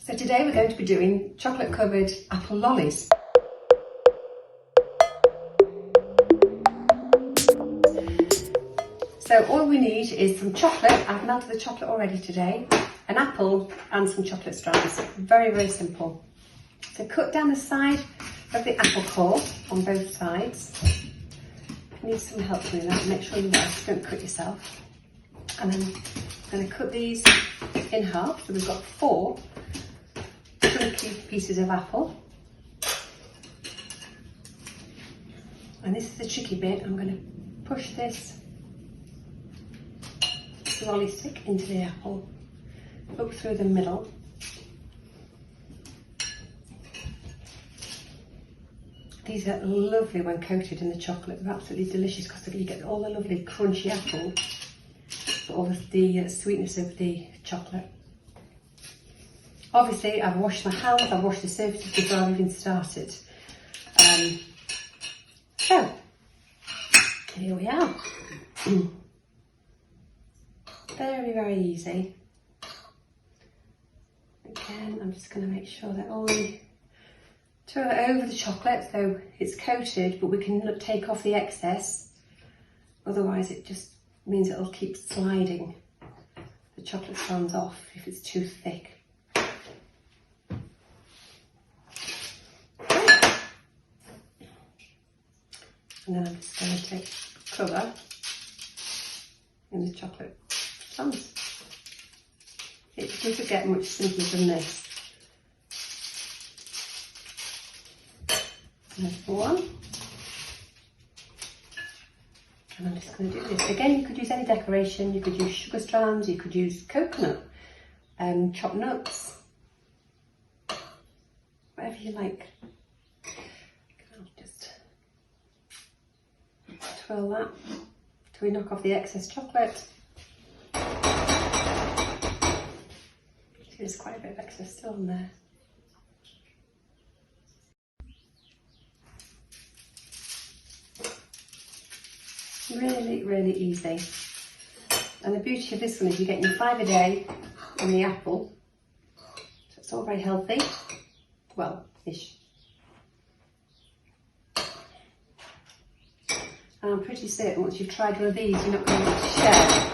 So today we're going to be doing chocolate covered apple lollies. So all we need is some chocolate. I've melted the chocolate already today, an apple and some chocolate strands. Very, very simple. So cut down the side of the apple core on both sides. You need some help doing that, make sure you rest, don't cut yourself. And then I'm going to cut these in half. So we've got 4 chunky pieces of apple. And this is the tricky bit. I'm going to push this lolly stick into the apple, up through the middle. These are lovely when coated in the chocolate. They're absolutely delicious because you get all the lovely crunchy apple, but all the sweetness of the chocolate. Obviously, I've washed my hands, I've washed the surfaces before I've even started. So, here we are. Very, very easy. Again, I'm just going to make sure that all the throw it over the chocolate so it's coated, but we can take off the excess. Otherwise, it just means it'll keep sliding the chocolate strands off if it's too thick. And then I'm just going to take cover in the chocolate strands. It doesn't get much simpler than this. There's one. And I'm just going to do this. Again, you could use any decoration. You could use sugar strands, you could use coconut, chopped nuts, whatever you like. I'll just twirl that till we knock off the excess chocolate. There's quite a bit of excess still on there. Really, really easy. And the beauty of this one is you're getting 5 a day on the apple. So it's all very healthy. Well, ish. And I'm pretty certain once you've tried one of these, you're not going to want to share.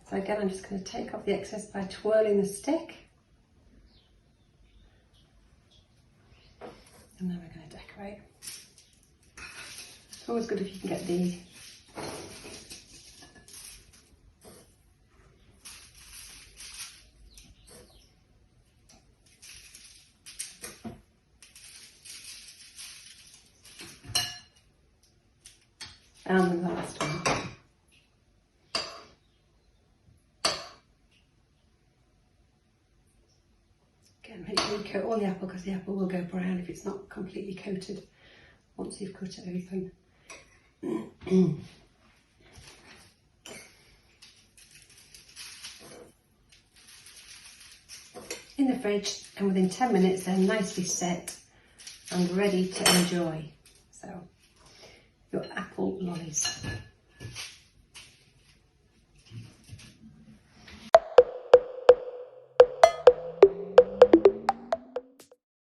So again, I'm just going to take off the excess by twirling the stick. And then we're going to decorate. It's always good if you can get these. And the last one. Again, make sure you coat all the apple because the apple will go brown if it's not completely coated once you've cut it open. In the fridge, and within 10 minutes they're nicely set and ready to enjoy. So, your apple lollies.